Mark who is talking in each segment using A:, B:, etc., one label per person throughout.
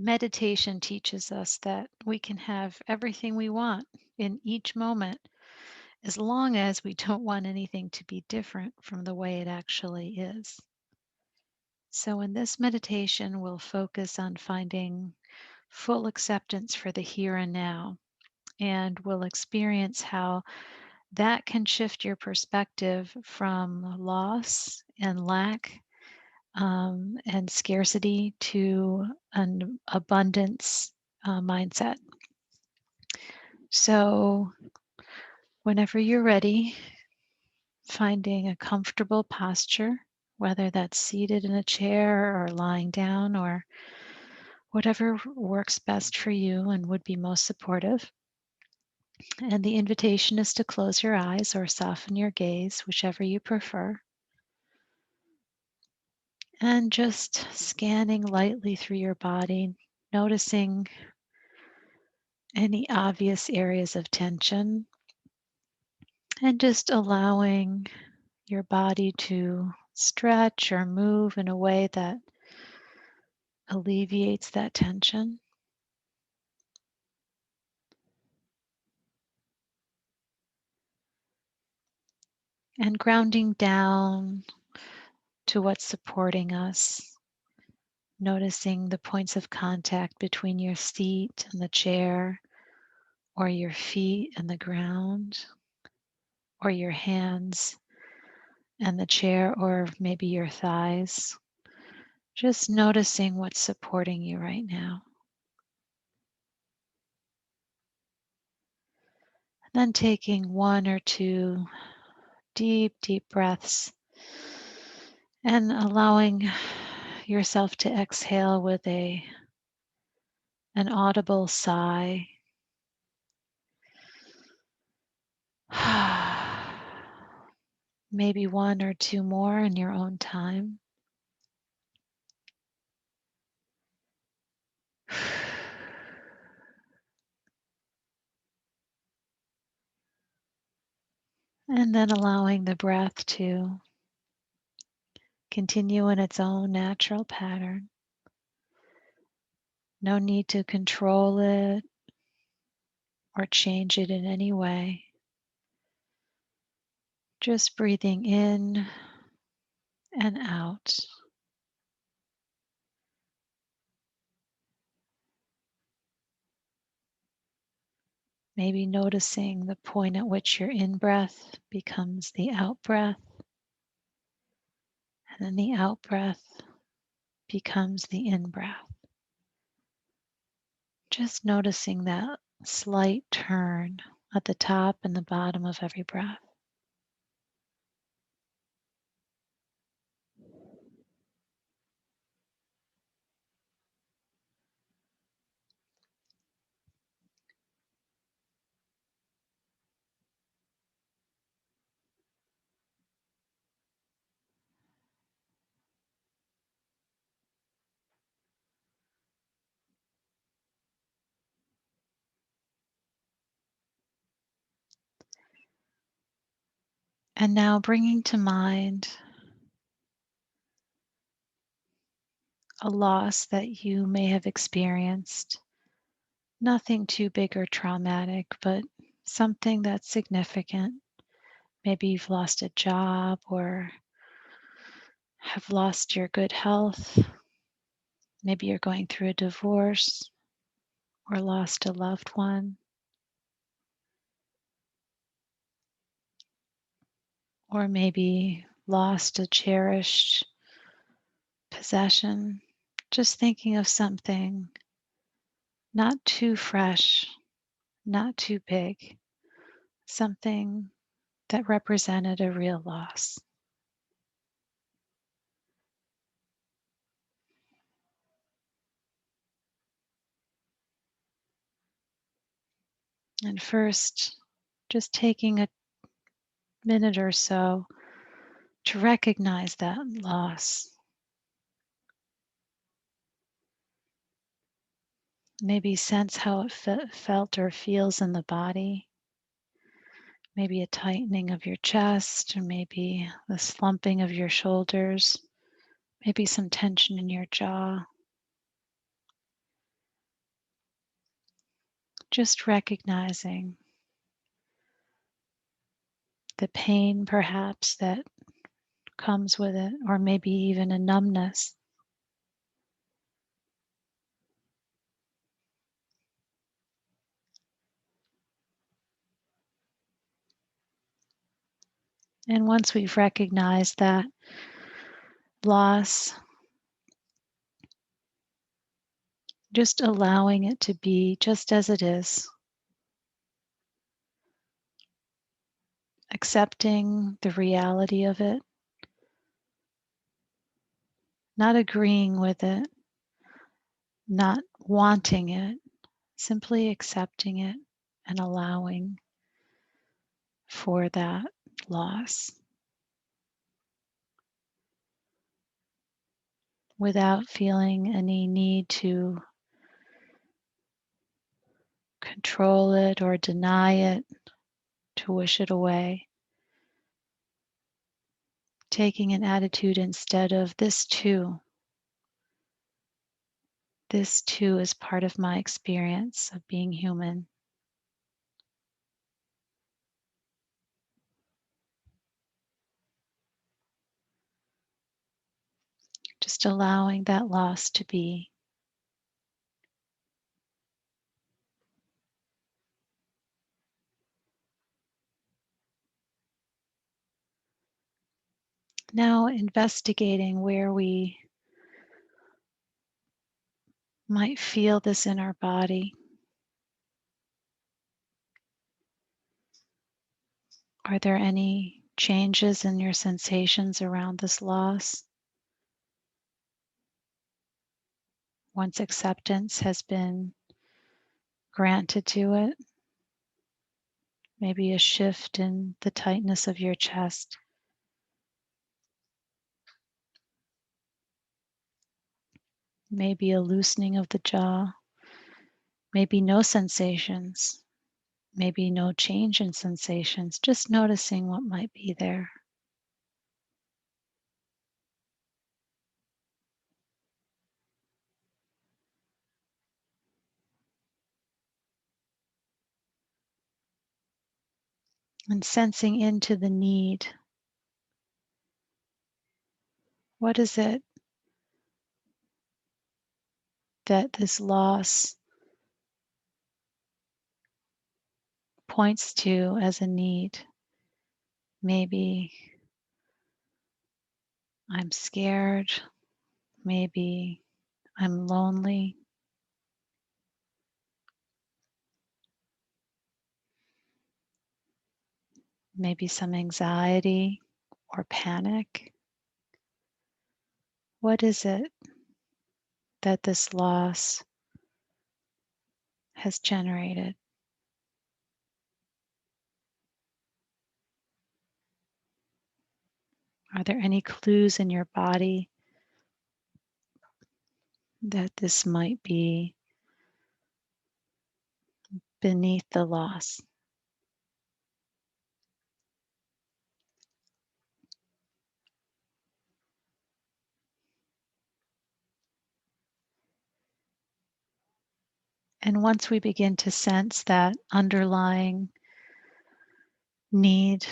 A: Meditation teaches us that we can have everything we want in each moment as long as we don't want anything to be different from the way it actually is. So, in this meditation, we'll focus on finding full acceptance for the here and now, and we'll experience how that can shift your perspective from loss and lack and scarcity to an abundance mindset. So, whenever you're ready, finding a comfortable posture, whether that's seated in a chair or lying down or whatever works best for you and would be most supportive. And the invitation is to close your eyes or soften your gaze, whichever you prefer. And just scanning lightly through your body, noticing any obvious areas of tension, and just allowing your body to stretch or move in a way that alleviates that tension. And grounding down to what's supporting us, noticing the points of contact between your seat and the chair, or your feet and the ground, or your hands and the chair, or maybe your thighs. Just noticing what's supporting you right now. Then taking one or two deep, deep breaths and allowing yourself to exhale with an audible sigh. Maybe one or two more in your own time. And then allowing the breath to continue in its own natural pattern. No need to control it or change it in any way. Just breathing in and out. Maybe noticing the point at which your in breath becomes the out breath, and then the out breath becomes the in breath. Just noticing that slight turn at the top and the bottom of every breath. And now bringing to mind a loss that you may have experienced. Nothing too big or traumatic, but something that's significant. Maybe you've lost a job or have lost your good health. Maybe you're going through a divorce or lost a loved one, or maybe lost a cherished possession. Just thinking of something not too fresh, not too big, something that represented a real loss. And first, just taking a minute or so to recognize that loss. Maybe sense how it felt or feels in the body. Maybe a tightening of your chest, or maybe the slumping of your shoulders, maybe some tension in your jaw. Just recognizing the pain perhaps that comes with it, or maybe even a numbness. And once we've recognized that loss, just allowing it to be just as it is, accepting the reality of it, not agreeing with it, not wanting it, simply accepting it and allowing for that loss without feeling any need to control it or deny it, to wish it away. Taking an attitude instead of this too is part of my experience of being human. Just allowing that loss to be. Now investigating where we might feel this in our body. Are there any changes in your sensations around this loss? Once acceptance has been granted to it, maybe a shift in the tightness of your chest, maybe a loosening of the jaw, maybe no sensations, maybe no change in sensations, just noticing what might be there. And sensing into the need. What is it that this loss points to as a need? Maybe I'm scared. Maybe I'm lonely. Maybe some anxiety or panic. What is it that this loss has generated? Are there any clues in your body that this might be beneath the loss? And once we begin to sense that underlying need,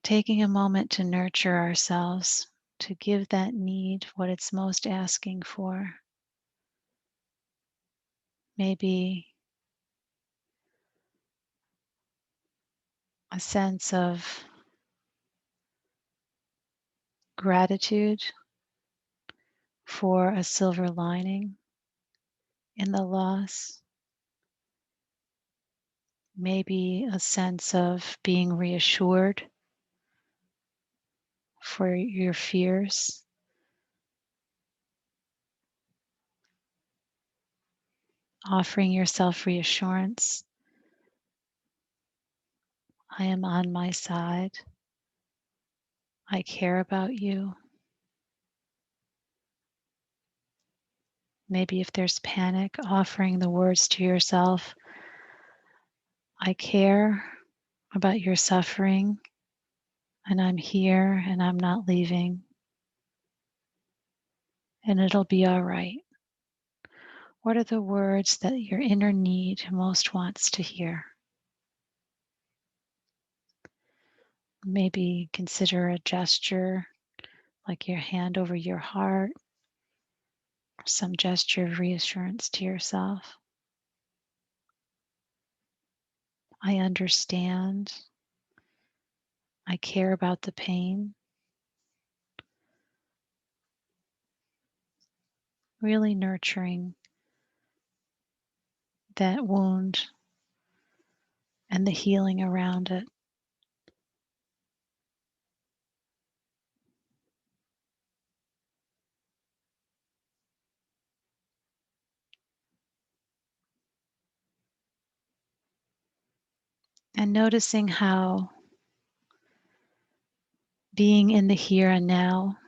A: taking a moment to nurture ourselves, to give that need what it's most asking for. Maybe a sense of gratitude for a silver lining in the loss. Maybe a sense of being reassured for your fears. Offering yourself reassurance. I am on my side. I care about you. Maybe if there's panic, offering the words to yourself, I care about your suffering, and I'm here and I'm not leaving, and it'll be all right. What are the words that your inner need most wants to hear? Maybe consider a gesture like your hand over your heart, or some gesture of reassurance to yourself. I understand. I care about the pain. Really nurturing that wound and the healing around it. And noticing how being in the here and now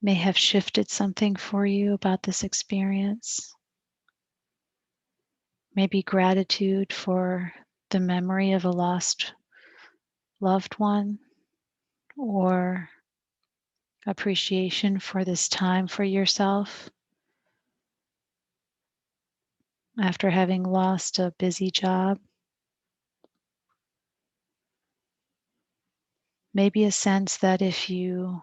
A: may have shifted something for you about this experience. Maybe gratitude for the memory of a lost loved one, or appreciation for this time for yourself after having lost a busy job. Maybe a sense that if you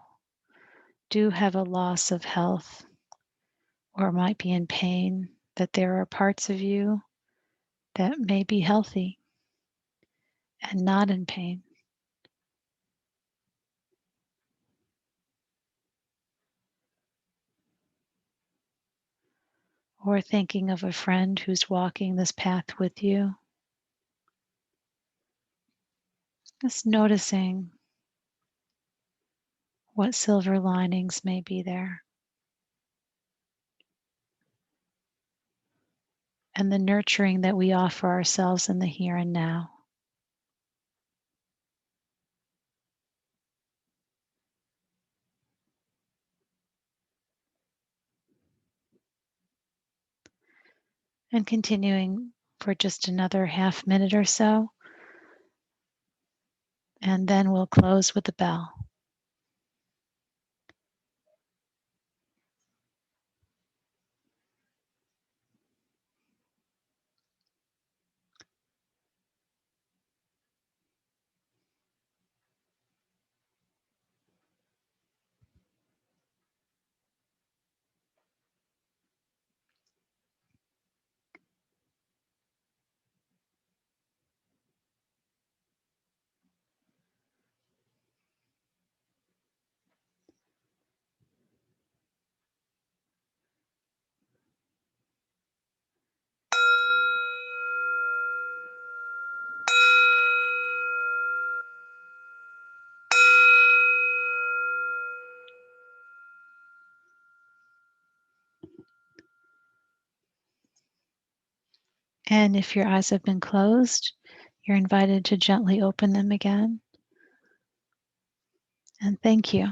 A: do have a loss of health or might be in pain, that there are parts of you that may be healthy and not in pain. Or thinking of a friend who's walking this path with you. Just noticing what silver linings may be there. And the nurturing that we offer ourselves in the here and now. And continuing for just another half minute or so. And then we'll close with the bell. And if your eyes have been closed, you're invited to gently open them again. And thank you.